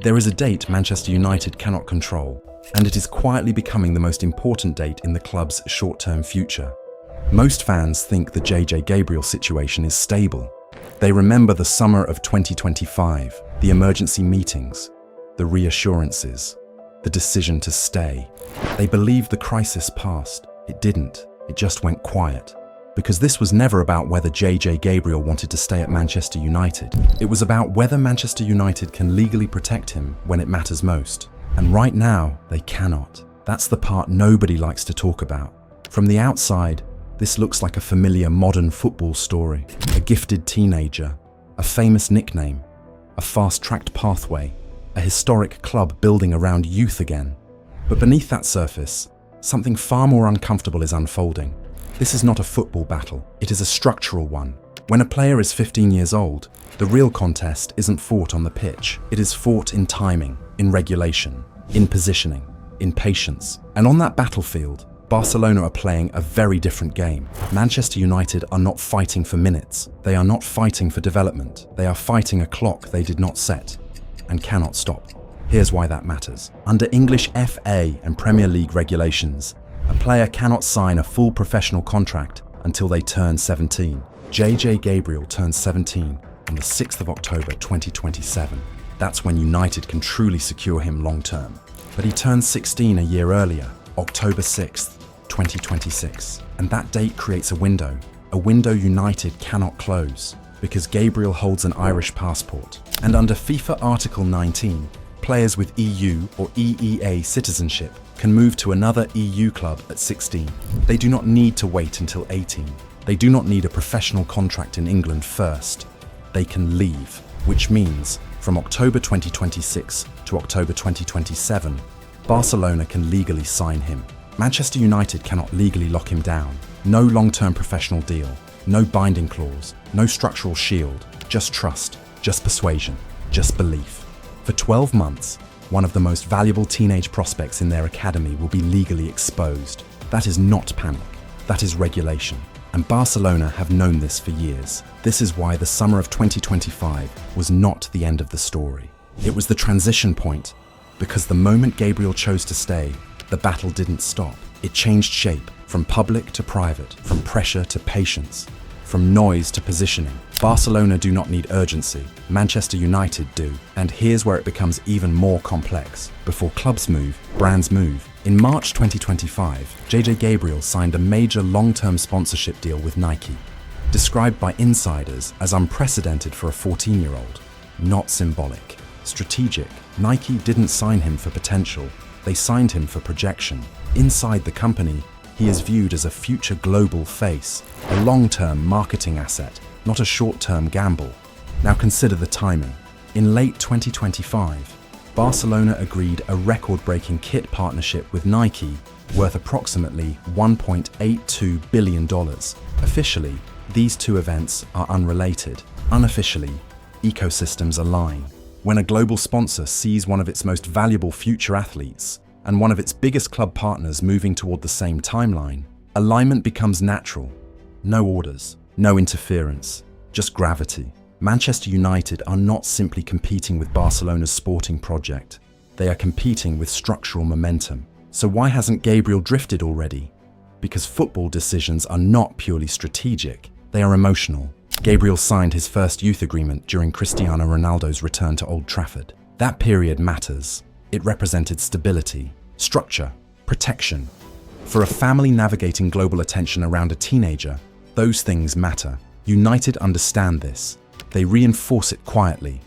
There is a date Manchester United cannot control, and it is quietly becoming the most important date in the club's short-term future. Most fans think the JJ Gabriel situation is stable. They remember the summer of 2025, the emergency meetings, the reassurances, the decision to stay. They believe the crisis passed. It didn't. It just went quiet. Because this was never about whether JJ Gabriel wanted to stay at Manchester United. It was about whether Manchester United can legally protect him when it matters most. And right now, they cannot. That's the part nobody likes to talk about. From the outside, this looks like a familiar modern football story. A gifted teenager, a famous nickname, a fast-tracked pathway, a historic club building around youth again. But beneath that surface, something far more uncomfortable is unfolding. This is not a football battle, it is a structural one. When a player is 15 years old, the real contest isn't fought on the pitch. It is fought in timing, in regulation, in positioning, in patience. And on that battlefield, Barcelona are playing a very different game. Manchester United are not fighting for minutes. They are not fighting for development. They are fighting a clock they did not set and cannot stop. Here's why that matters. Under English FA and Premier League regulations, a player cannot sign a full professional contract until they turn 17. JJ Gabriel turns 17 on the 6th of October 2027. That's when United can truly secure him long term. But he turns 16 a year earlier, October 6th, 2026. And that date creates a window United cannot close, because Gabriel holds an Irish passport. And under FIFA Article 19, players with EU or EEA citizenship can move to another EU club at 16. They do not need to wait until 18. They do not need a professional contract in England first. They can leave, which means from October 2026 to October 2027, Barcelona can legally sign him. Manchester United cannot legally lock him down. No long-term professional deal, no binding clause, no structural shield, just trust, just persuasion, just belief. For 12 months, one of the most valuable teenage prospects in their academy will be legally exposed. That is not panic, that is regulation. And Barcelona have known this for years. This is why the summer of 2025 was not the end of the story. It was the transition point, because the moment Gabriel chose to stay, the battle didn't stop. It changed shape, from public to private, from pressure to patience, from noise to positioning. Barcelona do not need urgency, Manchester United do. And here's where it becomes even more complex. Before clubs move, brands move. In March 2025, JJ Gabriel signed a major long-term sponsorship deal with Nike, described by insiders as unprecedented for a 14-year-old. Not symbolic, strategic. Nike didn't sign him for potential, they signed him for projection. Inside the company, he is viewed as a future global face, a long-term marketing asset, not a short-term gamble. Now consider the timing. In late 2025, Barcelona agreed a record-breaking kit partnership with Nike worth approximately $1.82 billion. Officially, these two events are unrelated. Unofficially, ecosystems align. When a global sponsor sees one of its most valuable future athletes and one of its biggest club partners moving toward the same timeline, alignment becomes natural. No orders, no interference, just gravity. Manchester United are not simply competing with Barcelona's sporting project. They are competing with structural momentum. So why hasn't Gabriel drifted already? Because football decisions are not purely strategic, they are emotional. Gabriel signed his first youth agreement during Cristiano Ronaldo's return to Old Trafford. That period matters. It represented stability, structure, protection. For a family navigating global attention around a teenager, those things matter. United understand this. They reinforce it quietly.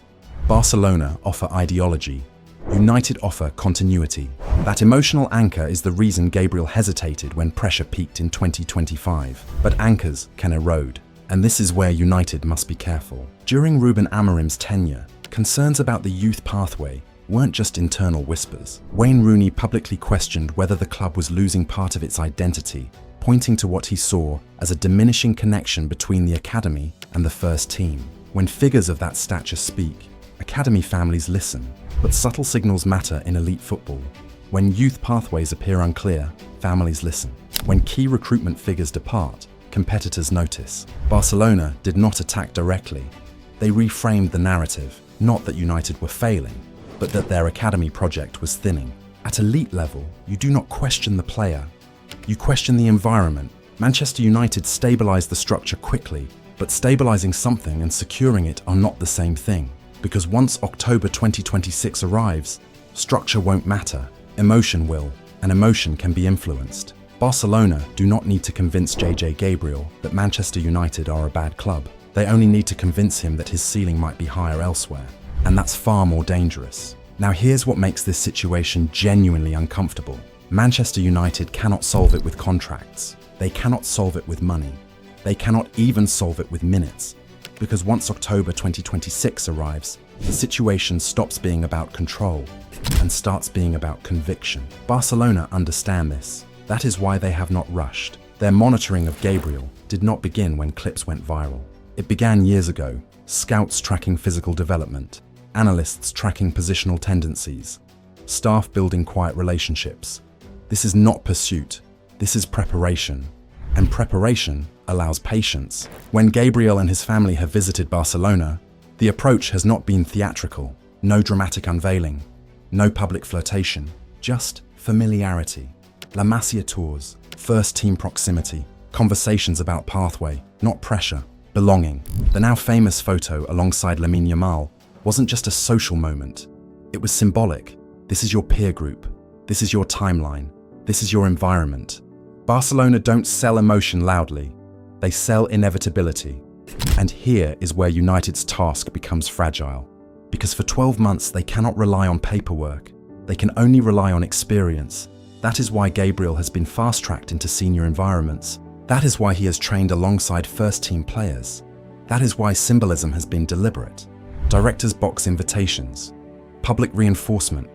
Barcelona offer ideology. United offer continuity. That emotional anchor is the reason Gabriel hesitated when pressure peaked in 2025. But anchors can erode. And this is where United must be careful. During Ruben Amorim's tenure, concerns about the youth pathway weren't just internal whispers. Wayne Rooney publicly questioned whether the club was losing part of its identity, pointing to what he saw as a diminishing connection between the academy and the first team. When figures of that stature speak, academy families listen. But subtle signals matter in elite football. When youth pathways appear unclear, families listen. When key recruitment figures depart, competitors notice. Barcelona did not attack directly. They reframed the narrative, not that United were failing, but that their academy project was thinning. At elite level, you do not question the player. You question the environment. Manchester United stabilised the structure quickly, but stabilising something and securing it are not the same thing. Because once October 2026 arrives, structure won't matter, emotion will, and emotion can be influenced. Barcelona do not need to convince JJ Gabriel that Manchester United are a bad club. They only need to convince him that his ceiling might be higher elsewhere, and that's far more dangerous. Now here's what makes this situation genuinely uncomfortable. Manchester United cannot solve it with contracts. They cannot solve it with money. They cannot even solve it with minutes. Because once October 2026 arrives, the situation stops being about control and starts being about conviction. Barcelona understand this. That is why they have not rushed. Their monitoring of Gabriel did not begin when clips went viral. It began years ago, scouts tracking physical development, analysts tracking positional tendencies, staff building quiet relationships. This is not pursuit, this is preparation. And preparation allows patience. When Gabriel and his family have visited Barcelona, the approach has not been theatrical, no dramatic unveiling, no public flirtation, just familiarity. La Masia tours, first team proximity, conversations about pathway, not pressure, belonging. The now famous photo alongside Lamine Yamal wasn't just a social moment, it was symbolic. This is your peer group, this is your timeline, this is your environment. Barcelona don't sell emotion loudly, they sell inevitability. And here is where United's task becomes fragile. Because for 12 months they cannot rely on paperwork, they can only rely on experience. That is why Gabriel has been fast-tracked into senior environments. That is why he has trained alongside first-team players. That is why symbolism has been deliberate. Directors box invitations, public reinforcement,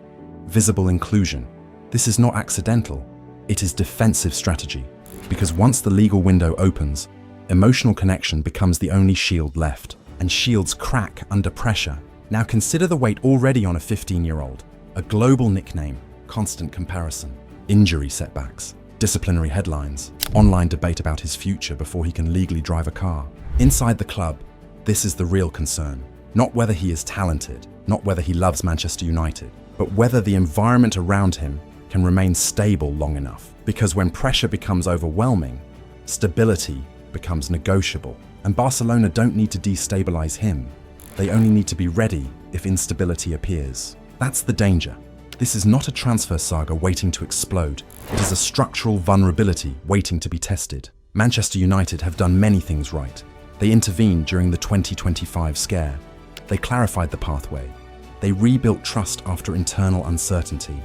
visible inclusion. This is not accidental, it is defensive strategy. Because once the legal window opens, emotional connection becomes the only shield left, and shields crack under pressure. Now consider the weight already on a 15-year-old. A global nickname, constant comparison, injury setbacks, disciplinary headlines, online debate about his future before he can legally drive a car. Inside the club, this is the real concern. Not whether he is talented, not whether he loves Manchester United, but whether the environment around him can remain stable long enough. Because when pressure becomes overwhelming, stability becomes negotiable. And Barcelona don't need to destabilize him. They only need to be ready if instability appears. That's the danger. This is not a transfer saga waiting to explode. It is a structural vulnerability waiting to be tested. Manchester United have done many things right. They intervened during the 2025 scare. They clarified the pathway. They rebuilt trust after internal uncertainty.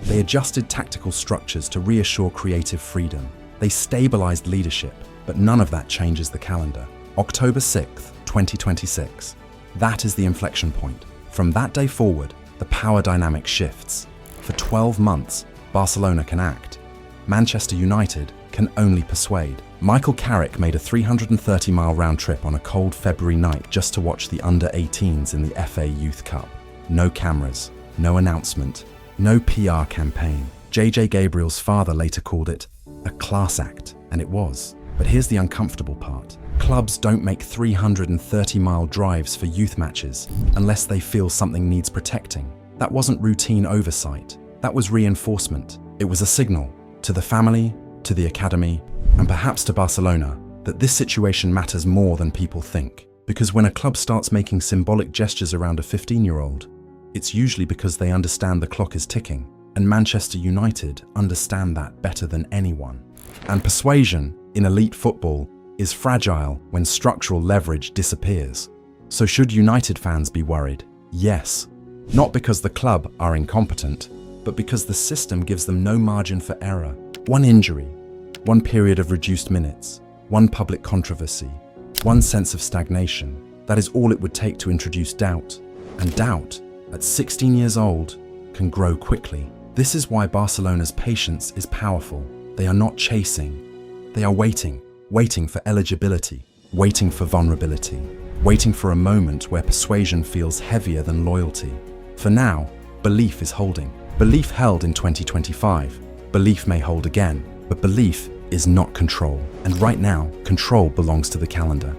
They adjusted tactical structures to reassure creative freedom. They stabilized leadership, but none of that changes the calendar. October 6th, 2026. That is the inflection point. From that day forward, the power dynamic shifts. For 12 months, Barcelona can act. Manchester United can only persuade. Michael Carrick made a 330-mile round trip on a cold February night just to watch the under-18s in the FA Youth Cup. No cameras, no announcement, no PR campaign. JJ Gabriel's father later called it a class act, and it was. But here's the uncomfortable part. Clubs don't make 330-mile drives for youth matches unless they feel something needs protecting. That wasn't routine oversight. That was reinforcement. It was a signal to the family, to the academy, and perhaps to Barcelona that this situation matters more than people think. Because when a club starts making symbolic gestures around a 15-year-old, it's usually because they understand the clock is ticking. And Manchester United understand that better than anyone. And persuasion in elite football is fragile when structural leverage disappears. So should United fans be worried? Yes. Not because the club are incompetent, but because the system gives them no margin for error. One injury, one period of reduced minutes, one public controversy, one sense of stagnation. That is all it would take to introduce doubt. And doubt, at 16 years old, can grow quickly. This is why Barcelona's patience is powerful. They are not chasing. They are waiting. Waiting for eligibility, waiting for vulnerability, waiting for a moment where persuasion feels heavier than loyalty. For now, belief is holding. Belief held in 2025. Belief may hold again, but belief is not control. And right now, control belongs to the calendar.